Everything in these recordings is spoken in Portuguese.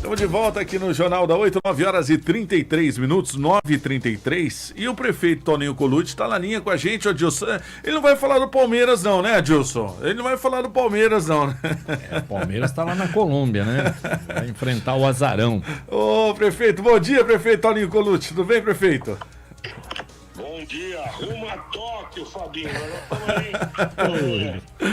Estamos de volta aqui no Jornal da 8, 9 horas e 33 minutos, 9h33. E o prefeito Toninho Colucci está na linha com a gente, Adilson. Ele não vai falar do Palmeiras não, né, Adilson? Ele não vai falar do Palmeiras não, né? O Palmeiras está lá na Colômbia, né? Vai enfrentar o Azarão. Ô, prefeito, bom dia, prefeito Toninho Colucci. Tudo bem, prefeito? Bom dia, rumo a Tóquio, Fabinho.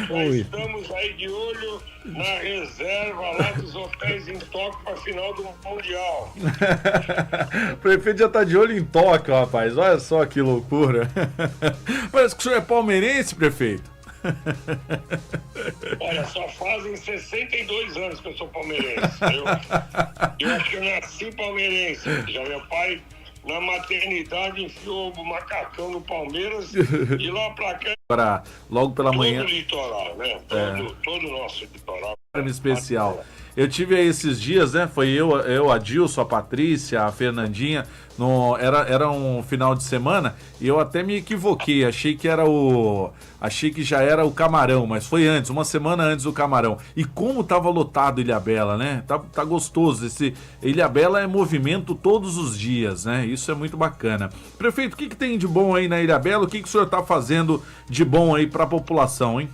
Nós estamos aí de olho na reserva lá dos hotéis em Tóquio para a final do Mundial. O prefeito já tá de olho em Tóquio, rapaz. Olha só que loucura. Parece que o senhor é palmeirense, prefeito. Olha, só fazem 62 anos que eu sou palmeirense. Eu acho que eu nasci palmeirense. Já meu pai, na maternidade, enfiou o macacão no Palmeiras e lá pra cá. Agora, logo pela manhã. Todo o litoral, né? Todo o nosso litoral. Especial. Eu tive aí esses dias, né? Foi eu, Adilson, a Patrícia, a Fernandinha. Era um final de semana e eu até me equivoquei. Achei que já era o Camarão, mas foi antes, uma semana antes do Camarão. E como tava lotado Ilhabela, né? Tá gostoso. Esse Ilhabela é movimento todos os dias, né? Isso é muito bacana. Prefeito, o que tem de bom aí na Ilhabela? O que o senhor tá fazendo de bom aí pra população, hein?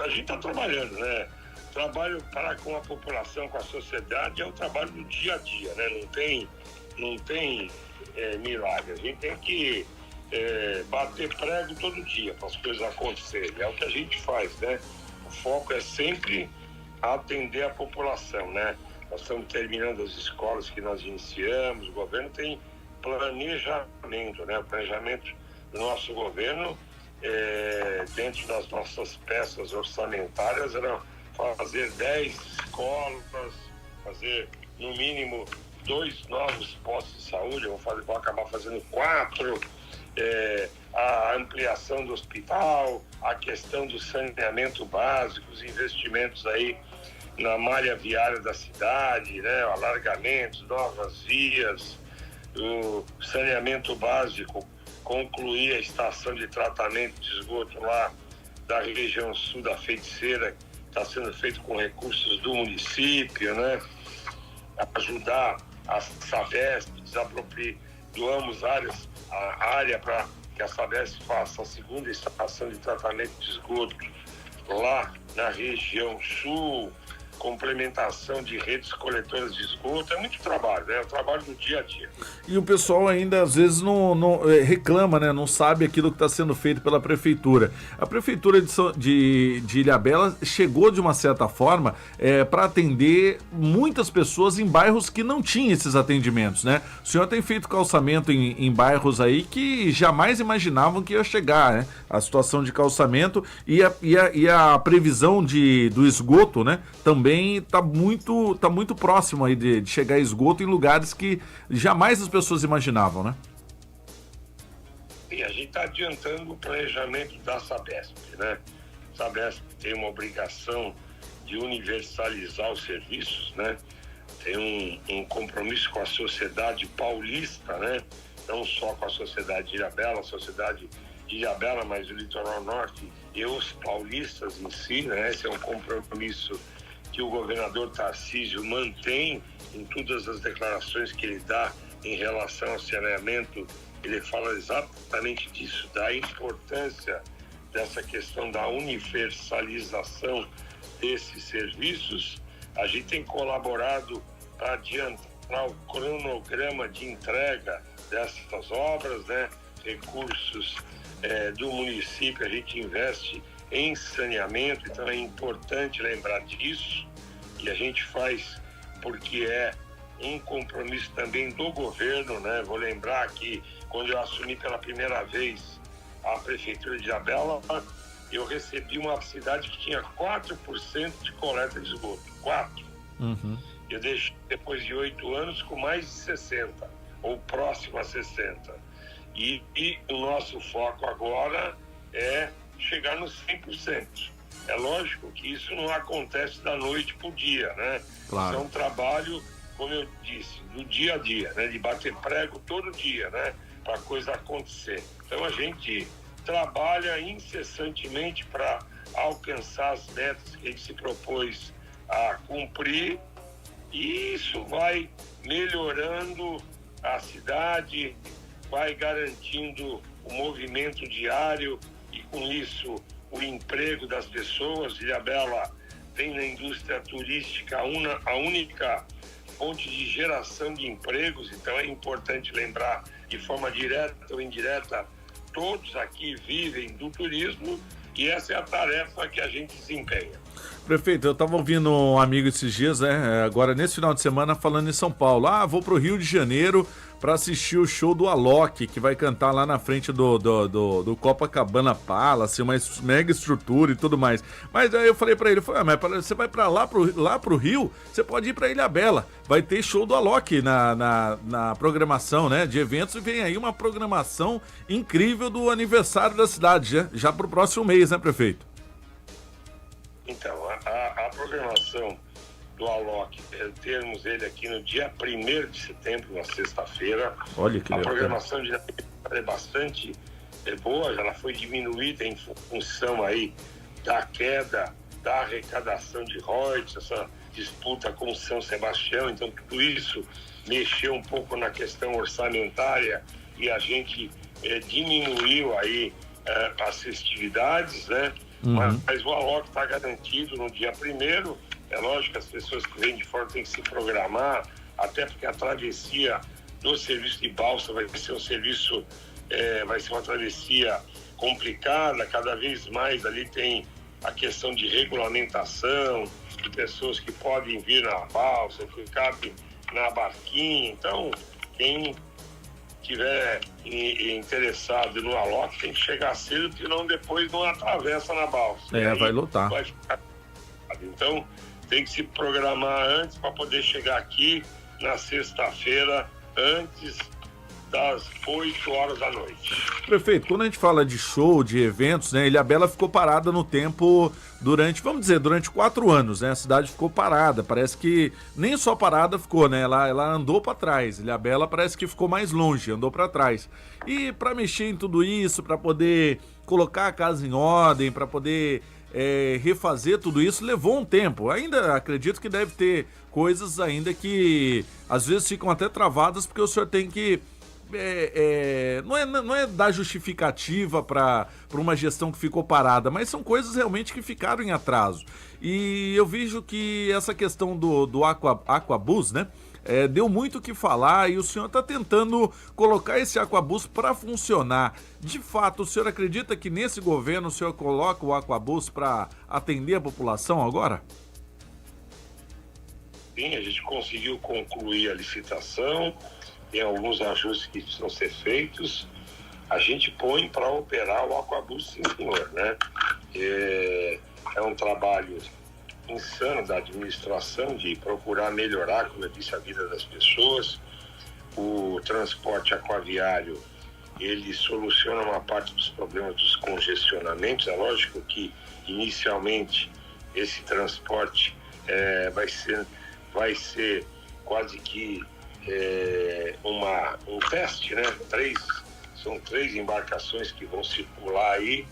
A gente está trabalhando, né? Trabalho com a população, com a sociedade, é o trabalho do dia a dia, né? Não tem milagre. A gente tem que bater prego todo dia para as coisas acontecerem. É o que a gente faz, né? O foco é sempre atender a população, né? Nós estamos terminando as escolas que nós iniciamos, o governo tem planejamento, né? O planejamento do nosso governo dentro das nossas peças orçamentárias era fazer 10 escolas, fazer no mínimo 2 novos postos de saúde, vou acabar fazendo 4, a ampliação do hospital, a questão do saneamento básico, os investimentos aí na malha viária da cidade, né, alargamentos, novas vias, o saneamento básico, concluir a estação de tratamento de esgoto lá da região sul da Feiticeira, que está sendo feito com recursos do município, né? Ajudar a Sabesp, doamos a área para que a Sabesp faça a segunda estação de tratamento de esgoto lá na região sul, complementação de redes coletoras de esgoto, é muito trabalho, né? É o trabalho do dia a dia. E o pessoal ainda às vezes não reclama, né? Não sabe aquilo que está sendo feito pela prefeitura. A prefeitura de Ilhabela chegou de uma certa forma para atender muitas pessoas em bairros que não tinham esses atendimentos, né? O senhor tem feito calçamento em bairros aí que jamais imaginavam que ia chegar, né? A situação de calçamento e a previsão do esgoto, né? Também tá muito próximo aí de chegar a esgoto em lugares que jamais as pessoas imaginavam, né? E a gente está adiantando o planejamento da Sabesp, né? A Sabesp tem uma obrigação de universalizar os serviços, né? Tem um compromisso com a sociedade paulista, né? Não só com a sociedade de Ilhabela, mas o litoral norte e os paulistas em si, né? Esse é um compromisso que o governador Tarcísio mantém em todas as declarações que ele dá em relação ao saneamento. Ele fala exatamente disso, da importância dessa questão da universalização desses serviços. A gente tem colaborado para adiantar o cronograma de entrega dessas obras, né? Recursos do município, a gente investe em saneamento, então é importante lembrar disso, e a gente faz porque é um compromisso também do governo, né? Vou lembrar que quando eu assumi pela primeira vez a prefeitura de Ilhabela, eu recebi uma cidade que tinha 4% de coleta de esgoto, 4%. Uhum. Eu deixei depois de 8 anos com mais de 60, ou próximo a 60. E o nosso foco agora é chegar nos 100%. É lógico que isso não acontece da noite para o dia, né? Claro. Isso é um trabalho, como eu disse, do dia a dia, né? De bater prego todo dia, né? Para a coisa acontecer. Então a gente trabalha incessantemente para alcançar as metas que a gente se propôs a cumprir, e isso vai melhorando a cidade, vai garantindo o movimento diário e, com isso, o emprego das pessoas. Ilhabela tem na indústria turística a única fonte de geração de empregos, então é importante lembrar, de forma direta ou indireta, todos aqui vivem do turismo, e essa é a tarefa que a gente desempenha. Prefeito, eu estava ouvindo um amigo esses dias, né, agora nesse final de semana, falando em São Paulo. Vou pro Rio de Janeiro para assistir o show do Alok, que vai cantar lá na frente do Copacabana Palace, uma mega estrutura e tudo mais. Mas aí eu falei para ele, mas você vai para lá pro Rio, você pode ir para Ilhabela, vai ter show do Alok na programação, né, de eventos, e vem aí uma programação incrível do aniversário da cidade, já pro próximo mês, né, prefeito? Então, a programação do Alok, termos ele aqui no dia 1º de setembro, na sexta-feira. Olha que legal. A programação de é bastante boa, ela foi diminuída em função aí da queda da arrecadação de royalties, essa disputa com São Sebastião, então tudo isso mexeu um pouco na questão orçamentária e a gente diminuiu aí as festividades, né? Mas o Alok está garantido no dia 1º. É lógico que as pessoas que vêm de fora têm que se programar, até porque a travessia do serviço de balsa vai ser vai ser uma travessia complicada. Cada vez mais ali tem a questão de regulamentação, de pessoas que podem vir na balsa, que cabem na barquinha. Então, quem tiver interessado no Alok tem que chegar cedo, porque não depois não atravessa na balsa. Vai lotar. Então, tem que se programar antes para poder chegar aqui na sexta-feira, antes das 8 horas da noite. Prefeito, quando a gente fala de show, de eventos, né, Ilhabela ficou parada no tempo durante 4 anos, né? A cidade ficou parada, parece que nem só parada ficou, né? Ela andou para trás. Ilhabela parece que ficou mais longe, andou para trás. E para mexer em tudo isso, para poder colocar a casa em ordem, para poder refazer tudo isso, levou um tempo. Ainda acredito que deve ter coisas ainda que às vezes ficam até travadas, porque o senhor tem que não é dar justificativa para uma gestão que ficou parada, mas são coisas realmente que ficaram em atraso. E eu vejo que essa questão do Aquabus, né, deu muito o que falar, e o senhor está tentando colocar esse Aquabus para funcionar. De fato, o senhor acredita que nesse governo o senhor coloca o Aquabus para atender a população agora? Sim, a gente conseguiu concluir a licitação, tem alguns ajustes que precisam ser feitos. A gente põe para operar o Aquabus, sim, senhor, né? É um trabalho insano da administração de procurar melhorar, como eu disse, a vida das pessoas. O transporte aquaviário, ele soluciona uma parte dos problemas dos congestionamentos. É lógico que inicialmente esse transporte vai ser quase que um teste, né? São 3 embarcações que vão circular aí,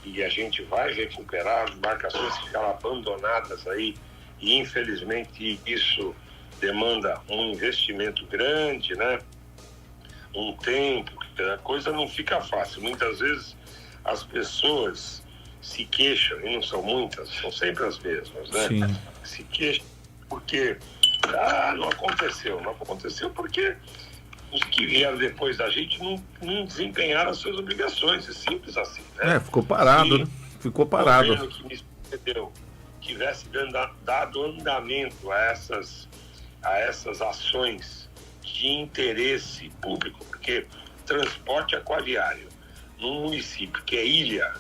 e a gente vai recuperar embarcações que ficaram abandonadas aí, e infelizmente isso demanda um investimento grande, né? Um tempo, a coisa não fica fácil. Muitas vezes as pessoas se queixam, e não são muitas, são sempre as mesmas, né? Sim. Se queixam porque não aconteceu porque os que vieram depois da gente não desempenharam as suas obrigações. É simples assim, né? Ficou parado, né? Ficou parado. Se o governo que me sucedeu tivesse dado andamento a essas ações de interesse público, porque transporte aquaviário num município que é ilha,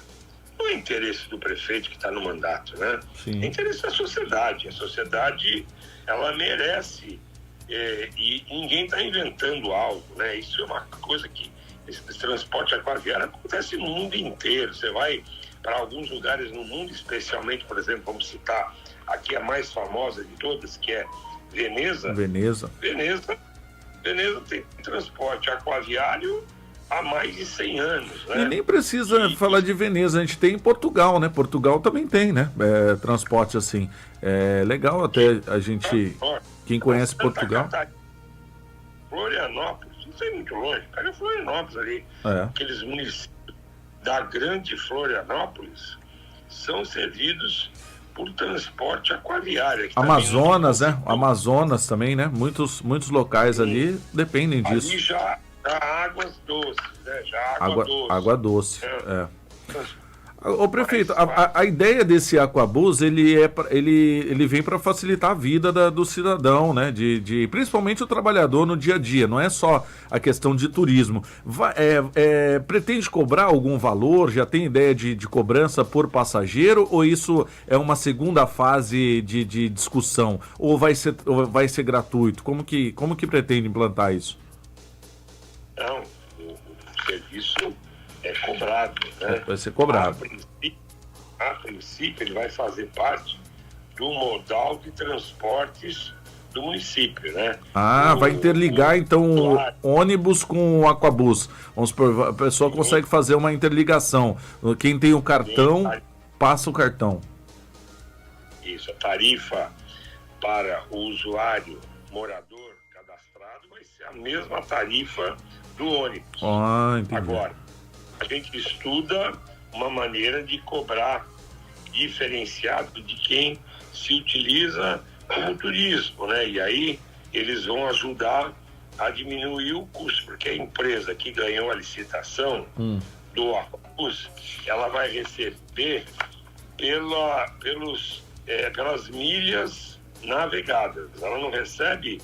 não é interesse do prefeito que está no mandato, né? Sim. É interesse da sociedade. A sociedade, ela merece, e ninguém está inventando algo, né? Isso é uma coisa que esse transporte aquaviário acontece no mundo inteiro. Você vai para alguns lugares no mundo, especialmente, por exemplo, vamos citar aqui a mais famosa de todas, que é Veneza. Veneza Veneza tem transporte aquaviário há mais de 100 anos, né? E nem precisa falar de Veneza, a gente tem em Portugal, né? Portugal também tem, né? Transporte assim. É legal até a gente, quem conhece Portugal. Florianópolis, não sei muito longe, pega Florianópolis ali. Aqueles municípios da grande Florianópolis são servidos por transporte aquaviário. Amazonas, né? Amazonas também, né? Muitos locais ali dependem disso. Ali já águas doces, né? Já doce. Água doce, Ô prefeito, a ideia desse Aquabus, ele vem para facilitar a vida do cidadão, né? Principalmente o trabalhador no dia a dia, não é só a questão de turismo. Pretende cobrar algum valor? Já tem ideia de cobrança por passageiro? Ou isso é uma segunda fase de discussão? Ou vai ser gratuito? Como que pretende implantar isso? Não, o serviço é cobrado, né? Vai ser cobrado. A princípio, ele vai fazer parte do modal de transportes do município, né? Vai interligar, então, ônibus com o Aquabus. Vamos supor, a pessoa consegue fazer uma interligação. Quem tem o cartão, passa o cartão. Isso, a tarifa para o usuário morador cadastrado vai ser a mesma tarifa do ônibus. Entendi. Agora, a gente estuda uma maneira de cobrar diferenciado de quem se utiliza como turismo, né? E aí eles vão ajudar a diminuir o custo, porque a empresa que ganhou a licitação do Aquabus, ela vai receber pelas milhas navegadas. Ela não recebe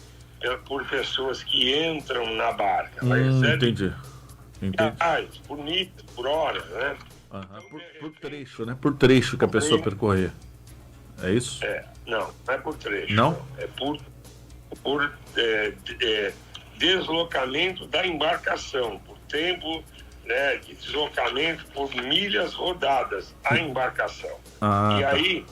por pessoas que entram na barca. Ela recebe por milhas, por hora, né? Por trecho, né? Por trecho que a pessoa percorrer. É isso? Não é por trecho. Não? É por deslocamento da embarcação, por tempo, né, de deslocamento, por milhas rodadas a embarcação. E aí,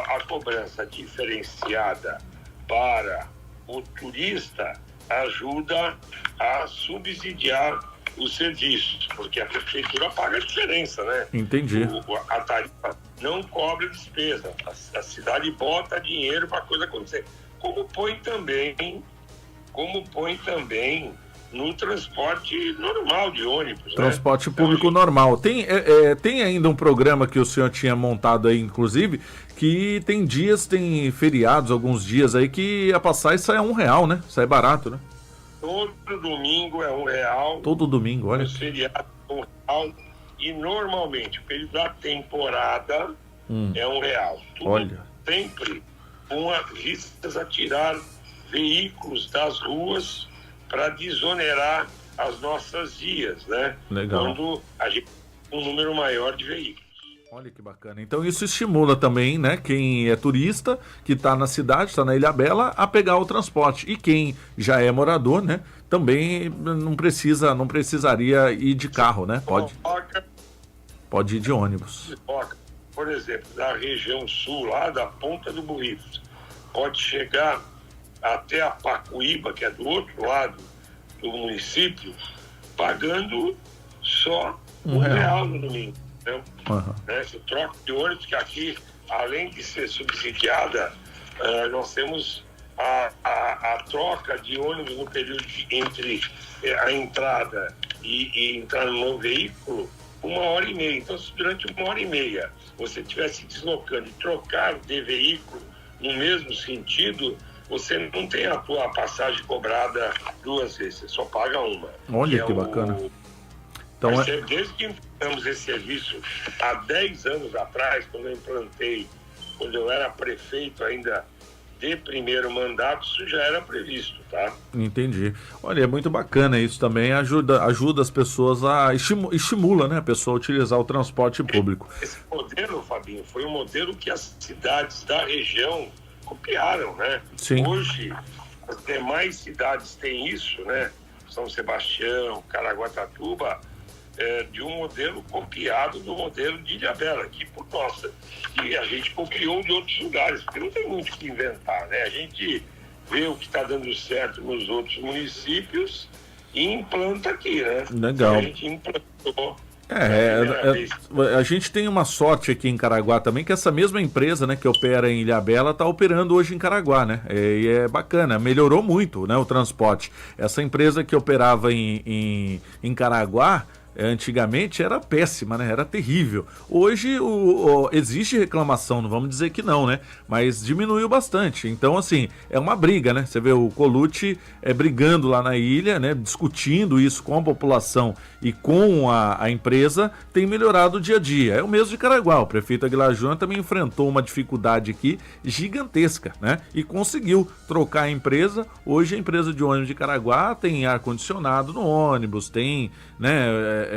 a cobrança diferenciada para o turista ajuda a subsidiar os serviços, porque a prefeitura paga a diferença, né? Entendi. A tarifa não cobra despesa, a cidade bota dinheiro para a coisa acontecer. Como põe também no transporte normal de ônibus. Transporte público normal. Tem ainda um programa que o senhor tinha montado aí, inclusive, que tem feriados, alguns dias aí, que a passagem sai a R$1, né? Sai barato, né? Todo domingo é R$1. Todo domingo, olha. Os feriados é R$1. E normalmente, o período da temporada é R$1. Olha. Sempre com vistas a tirar veículos das ruas para desonerar as nossas vias, né? Legal. Quando a gente tem um número maior de veículos. Olha que bacana. Então isso estimula também, né, quem é turista, que está na cidade, está na Ilhabela, a pegar o transporte. E quem já é morador, né, também não precisaria ir de carro, né? Pode ir de ônibus. Por exemplo, da região sul, lá da Ponta do Burrito, pode chegar até a Pacuíba, que é do outro lado do município, pagando só R$1 no domingo. Você troca de ônibus, que aqui, além de ser subsidiada, nós temos a troca de ônibus no período entre a entrada e entrar no novo veículo, 1h30. Então, se durante 1h30 você estiver se deslocando e trocar de veículo no mesmo sentido, você não tem a tua passagem cobrada 2 vezes, você só paga uma. Olha que bacana. Então, desde que implantamos esse serviço há 10 anos atrás, quando eu era prefeito ainda de primeiro mandato, isso já era previsto, tá? Entendi. Olha, é muito bacana isso também, ajuda as pessoas estimula, né, a pessoa a utilizar o transporte público. Esse modelo, Fabinho, foi um modelo que as cidades da região copiaram, né? Sim. Hoje, as demais cidades têm isso, né? São Sebastião, Caraguatatuba, de um modelo copiado do modelo de Ilhabela, que por nossa, que a gente copiou de outros lugares, porque não tem muito o que inventar, né? A gente vê o que está dando certo nos outros municípios e implanta aqui, né? Legal. A gente implantou. A gente tem uma sorte aqui em Caraguá também, que essa mesma empresa, né, que opera em Ilhabela, está operando hoje em Caraguá, né? E é bacana, melhorou muito, né, o transporte. Essa empresa que operava em Caraguá, antigamente era péssima, né? Era terrível. Hoje existe reclamação, não vamos dizer que não, né? Mas diminuiu bastante. Então, assim, é uma briga, né? Você vê o Colucci brigando lá na ilha, né? Discutindo isso com a população e com a empresa, tem melhorado o dia a dia. É o mesmo de Caraguá. O prefeito Aguilar Júnior também enfrentou uma dificuldade aqui gigantesca, né? E conseguiu trocar a empresa. Hoje a empresa de ônibus de Caraguá tem ar-condicionado no ônibus, tem, né?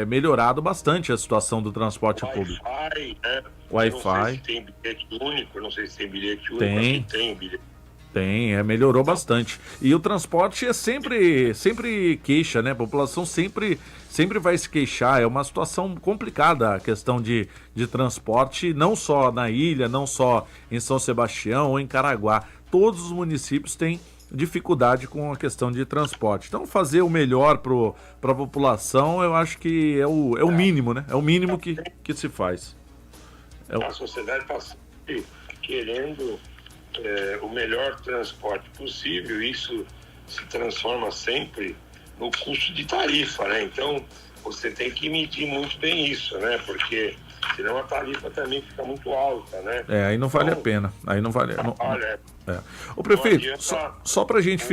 Melhorado bastante a situação do transporte público. Wi-Fi, né? Wi-Fi. Não sei se tem bilhete único, não sei se tem bilhete único. Tem bilhete. Tem, melhorou bastante. E o transporte é sempre queixa, né? A população sempre vai se queixar. É uma situação complicada a questão de transporte, não só na ilha, não só em São Sebastião ou em Caraguá. Todos os municípios têm dificuldade com a questão de transporte. Então, fazer o melhor para a população, eu acho que é o mínimo, né? É o mínimo que se faz. A sociedade está querendo o melhor transporte possível. Isso se transforma sempre no custo de tarifa, né? Então, você tem que medir muito bem isso, né? Porque senão a tarifa também fica muito alta, né? Aí não vale a pena. Aí não vale. Olha, O prefeito, só para a gente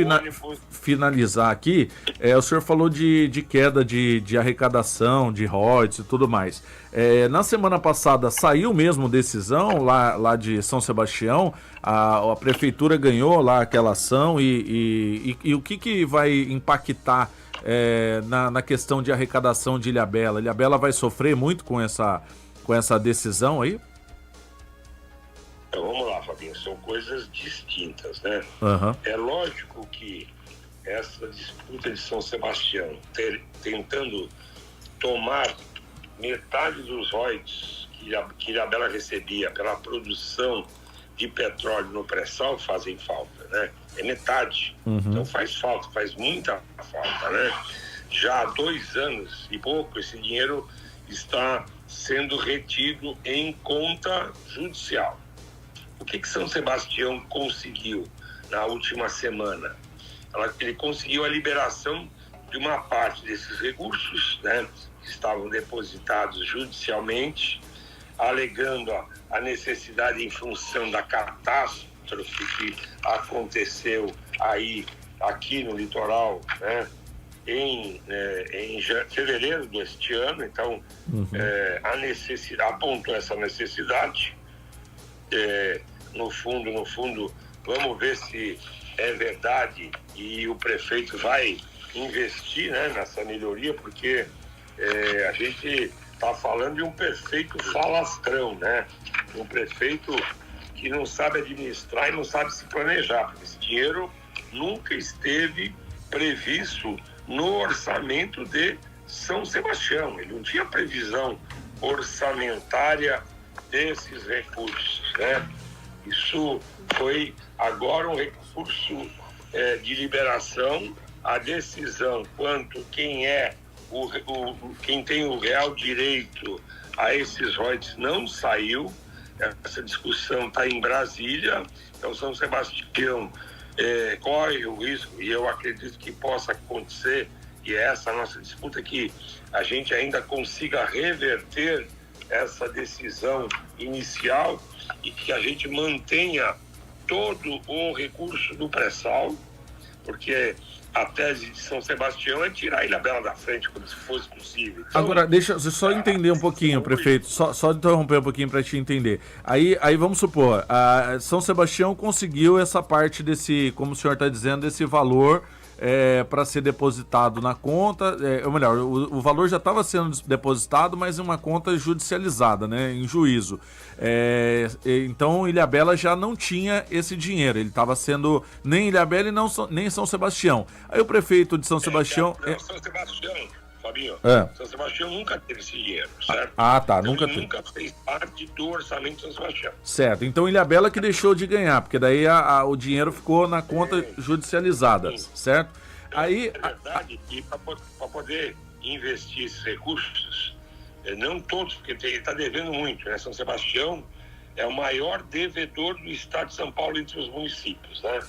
finalizar aqui, o senhor falou de queda de arrecadação, de royalties e tudo mais. Na semana passada saiu mesmo decisão lá de São Sebastião, a prefeitura ganhou lá aquela ação e o que vai impactar na questão de arrecadação de Ilhabela? Ilhabela vai sofrer muito com essa decisão aí? Então vamos lá, Fabinho, são coisas distintas, né? Uhum. É lógico que essa disputa de São Sebastião, tentando tomar metade dos royalties que Ilhabela recebia pela produção de petróleo no pré-sal, fazem falta, né? É metade. Uhum. Então faz falta, faz muita falta, né? Já há 2 anos e pouco, esse dinheiro está sendo retido em conta judicial. O que São Sebastião conseguiu na última semana? Ele conseguiu a liberação de uma parte desses recursos, né, que estavam depositados judicialmente, alegando a necessidade em função da catástrofe que aconteceu aqui no litoral, né, em fevereiro deste ano. Então, apontou essa necessidade. No fundo, vamos ver se é verdade e o prefeito vai investir, né, nessa melhoria, porque a gente está falando de um prefeito falastrão, né? Um prefeito que não sabe administrar e não sabe se planejar, porque esse dinheiro nunca esteve previsto no orçamento de São Sebastião. Ele não tinha previsão orçamentária desses recursos, né? Isso foi agora um recurso de liberação. A decisão quanto quem tem o real direito a esses royalties não saiu. Essa discussão está em Brasília. Então, São Sebastião corre o risco, e eu acredito que possa acontecer, e é essa a nossa disputa, que a gente ainda consiga reverter essa decisão inicial e que a gente mantenha todo o recurso do pré-sal, porque a tese de São Sebastião é tirar a Ilhabela da frente, como se fosse possível. Então, agora, deixa eu só entender um pouquinho, prefeito, só interromper um pouquinho para te entender. Aí vamos supor, a São Sebastião conseguiu essa parte desse, como o senhor está dizendo, desse valor para ser depositado na conta, ou melhor, o valor já estava sendo depositado, mas em uma conta judicializada, né, em juízo. Então Ilhabela já não tinha esse dinheiro, ele estava sendo nem Ilhabela e nem São Sebastião. Aí o prefeito de São Sebastião... São Sebastião, Fabinho, São Sebastião nunca teve esse dinheiro, certo? Tá, então, nunca fez parte do orçamento de São Sebastião. Certo, então Ilhabela que deixou de ganhar, porque daí o dinheiro ficou na conta judicializada, certo? Aí, É verdade que para poder investir esses recursos, não todos, porque ele está devendo muito, né? São Sebastião é o maior devedor do estado de São Paulo entre os municípios, né?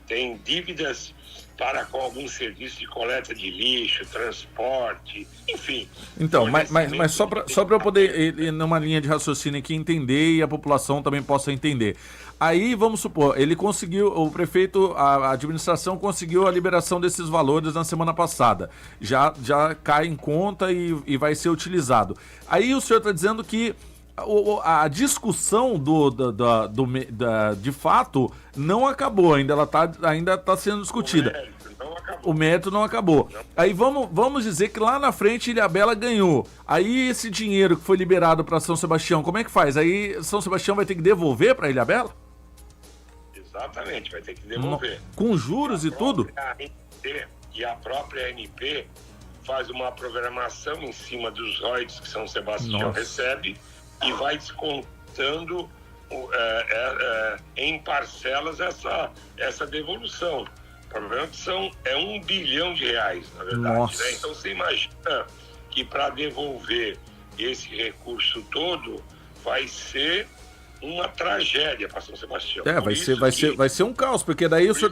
Tem dívidas para com algum serviço de coleta de lixo, transporte, enfim. então, mas só para eu poder ir numa linha de raciocínio aqui entender e a população também possa entender. Aí, vamos supor, ele conseguiu, o prefeito, a administração conseguiu a liberação desses valores na semana passada. Já cai em conta e vai ser utilizado. Aí o senhor está dizendo que a discussão de fato não acabou, ainda tá sendo discutida. O mérito não acabou. Aí vamos dizer que lá na frente Ilhabela ganhou. Aí esse dinheiro que foi liberado para São Sebastião, como é que faz? Aí São Sebastião vai ter que devolver para Ilhabela? Exatamente, vai ter que devolver. Com juros e tudo? E a própria ANP faz uma programação em cima dos royalties que São Sebastião recebe e vai descontando em parcelas essa devolução. O problema é que é R$1 bilhão, na verdade. Né? Então você imagina que para devolver esse recurso todo vai ser uma tragédia para São Sebastião. Vai ser um caos, porque daí o senhor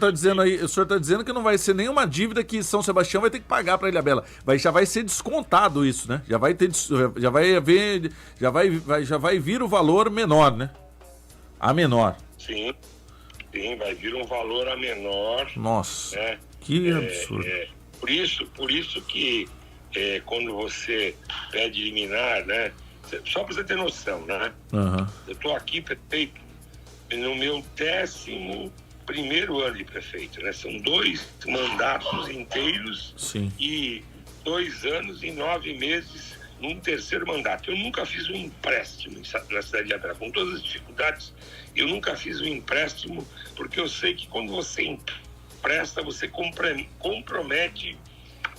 está dizendo que não vai ser nenhuma dívida que São Sebastião vai ter que pagar para Ilhabela. Já vai ser descontado isso, né? Já vai vir o valor menor, né? A menor. Sim, vai vir um valor a menor. Nossa, né? Que absurdo. Por isso que quando você pede liminar, né? Só para você ter noção, né? Uhum. Eu estou aqui, prefeito, no meu 11º ano de prefeito, né? São 2 mandatos inteiros. Sim. E 2 anos e 9 meses num 3º mandato. Eu nunca fiz um empréstimo na cidade de Ilhabela. Com todas as dificuldades, eu nunca fiz um empréstimo, porque eu sei que quando você empresta, você compromete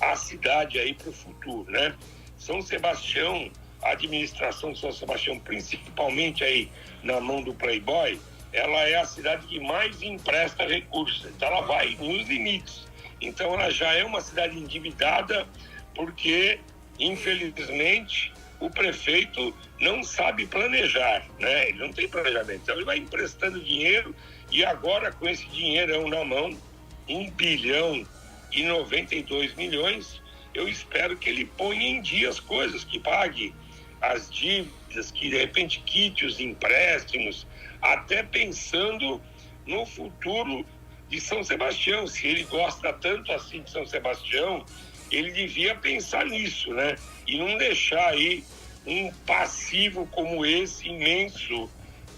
a cidade aí para o futuro, né? São Sebastião, a administração de São Sebastião, principalmente aí na mão do Playboy, ela é a cidade que mais empresta recursos. Então ela vai nos limites. Então ela já é uma cidade endividada porque, infelizmente, o prefeito não sabe planejar, né? Ele não tem planejamento. Então ele vai emprestando dinheiro e agora com esse dinheirão na mão, R$1 bilhão e 92 milhões, eu espero que ele ponha em dia as coisas, que pague as dívidas, que de repente quite os empréstimos, até pensando no futuro de São Sebastião. Se ele gosta tanto assim de São Sebastião, ele devia pensar nisso, né? E não deixar aí um passivo como esse imenso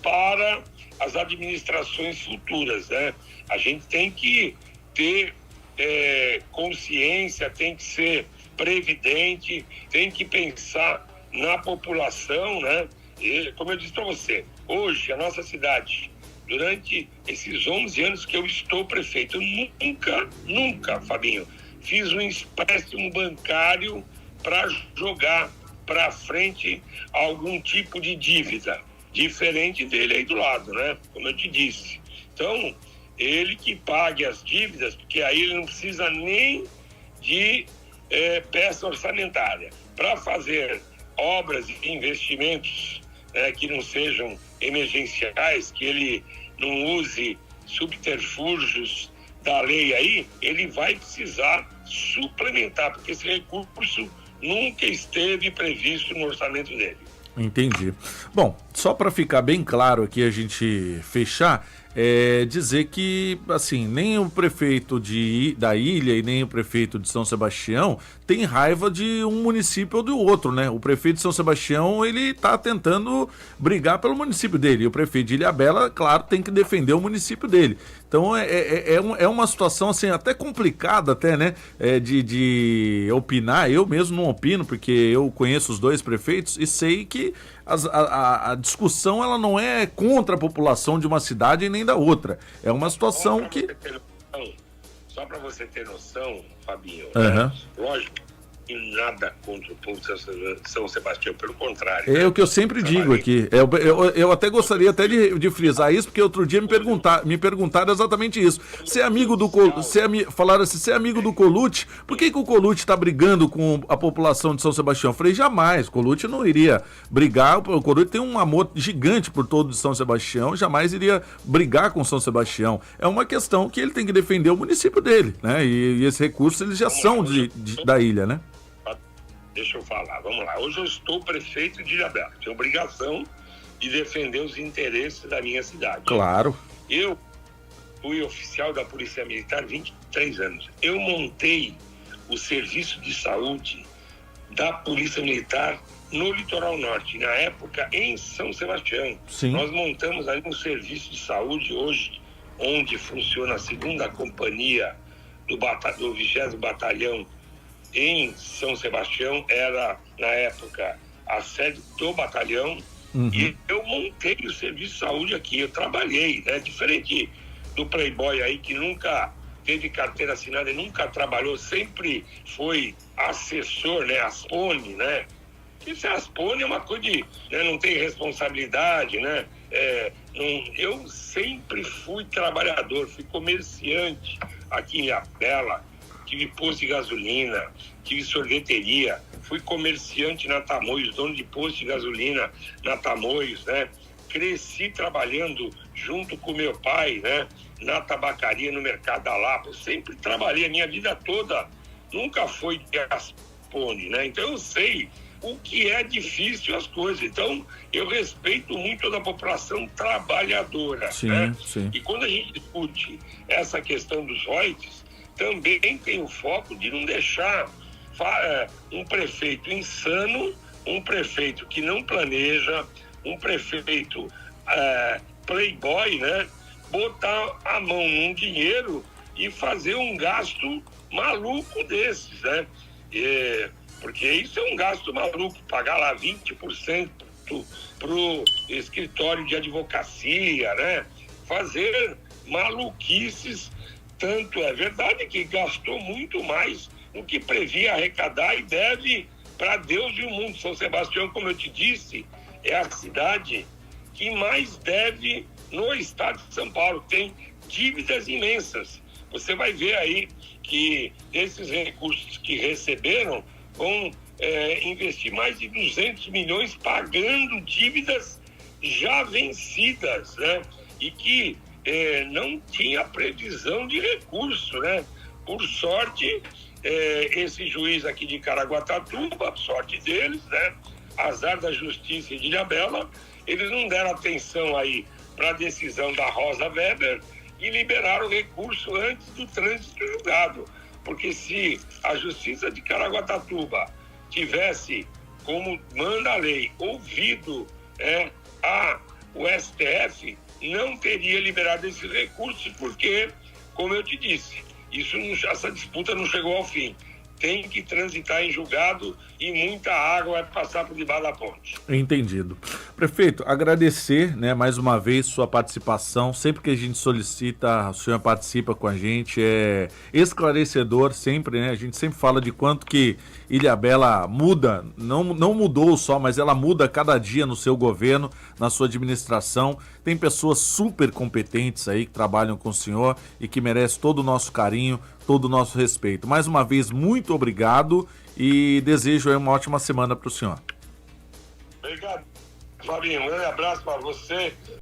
para as administrações futuras, né? A gente tem que ter consciência, tem que ser previdente, tem que pensar na população, né? E, como eu disse para você, hoje a nossa cidade, durante esses 11 anos que eu estou prefeito, eu nunca, Fabinho, fiz um empréstimo bancário para jogar para frente algum tipo de dívida, diferente dele aí do lado, né? Como eu te disse. Então, ele que pague as dívidas, porque aí ele não precisa nem de peça orçamentária. Para fazer obras e investimentos que não sejam emergenciais, que ele não use subterfúgios da lei aí, ele vai precisar suplementar, porque esse recurso nunca esteve previsto no orçamento dele. Entendi. Bom, só para ficar bem claro aqui, a gente fechar, dizer que, assim, nem o prefeito da ilha e nem o prefeito de São Sebastião tem raiva de um município ou do outro, né? O prefeito de São Sebastião, ele tá tentando brigar pelo município dele, e o prefeito de Ilhabela, claro, tem que defender o município dele. Então é uma situação, assim, até complicada, até, né? De opinar. Eu mesmo não opino, porque eu conheço os dois prefeitos e sei que a discussão, ela não é contra a população de uma cidade e nem da outra. É uma situação que... Só para você ter noção, Fabinho, uhum. Lógico, tenho nada contra o povo de São Sebastião, pelo contrário. É o que eu sempre digo aqui. Eu até gostaria até de frisar isso, porque outro dia me perguntaram exatamente isso. Você é amigo do falaram assim, você é amigo do Colucci, por que o Colucci está brigando com a população de São Sebastião? Eu falei, jamais, o Colucci não iria brigar, o Colucci tem um amor gigante por todo de São Sebastião, jamais iria brigar com São Sebastião. É uma questão que ele tem que defender o município dele, né? E esses recursos, eles já são da ilha, né? Deixa eu falar, vamos lá. Hoje eu estou prefeito de Ilhabela. Tenho obrigação de defender os interesses da minha cidade. Claro. Eu fui oficial da Polícia Militar há 23 anos. Eu montei o serviço de saúde da Polícia Militar no Litoral Norte, na época em São Sebastião. Sim. Nós montamos ali um serviço de saúde hoje, onde funciona a 2ª Companhia do 20º Batalhão em São Sebastião, era na época a sede do batalhão. E eu montei o serviço de saúde aqui, eu trabalhei, né? Diferente do playboy aí que nunca teve carteira assinada e nunca trabalhou, sempre foi assessor, né? Aspone, né? Isso é Aspone, é uma coisa de, né? Não tem responsabilidade, né? Eu sempre fui trabalhador, fui comerciante aqui em Ilhabela. Tive posto de gasolina, tive sorveteria, fui comerciante na Tamoios, dono de posto de gasolina na Tamoios, né? Cresci trabalhando junto com meu pai, né? Na tabacaria, no Mercado da Lapa. Eu sempre trabalhei a minha vida toda, nunca foi de Aspone, né? Então eu sei o que é difícil as coisas. Então eu respeito muito toda a população trabalhadora, sim, né? Sim. E quando a gente discute essa questão dos royalties, também tem o foco de não deixar um prefeito insano, um prefeito que não planeja, um prefeito playboy, né? Botar a mão num dinheiro e fazer um gasto maluco desses, né? Porque isso é um gasto maluco, pagar lá 20% pro escritório de advocacia, né? Fazer maluquices. Tanto é verdade que gastou muito mais do que previa arrecadar e deve para Deus e o mundo. São Sebastião, como eu te disse, é a cidade que mais deve no estado de São Paulo. Tem dívidas imensas. Você vai ver aí que esses recursos que receberam vão investir mais de 200 milhões pagando dívidas já vencidas, né? E que não tinha previsão de recurso, né? Por sorte, esse juiz aqui de Caraguatatuba, sorte deles, né? Azar da Justiça de Ilhabela, eles não deram atenção aí para a decisão da Rosa Weber e liberaram o recurso antes do trânsito julgado. Porque se a Justiça de Caraguatatuba tivesse, como manda a lei, ouvido o STF, não teria liberado esse recurso, porque, como eu te disse, essa disputa não chegou ao fim. Tem que transitar em julgado e muita água vai passar por debaixo da ponte. Entendido. Prefeito, agradecer, né, mais uma vez sua participação. Sempre que a gente solicita, o senhor participa com a gente. É esclarecedor sempre, né? A gente sempre fala de quanto que Ilhabela muda, não mudou só, mas ela muda cada dia no seu governo, na sua administração. Tem pessoas super competentes aí que trabalham com o senhor e que merecem todo o nosso carinho, todo o nosso respeito. Mais uma vez, muito obrigado e desejo aí uma ótima semana para o senhor. Obrigado, Fabinho. Um grande abraço para você,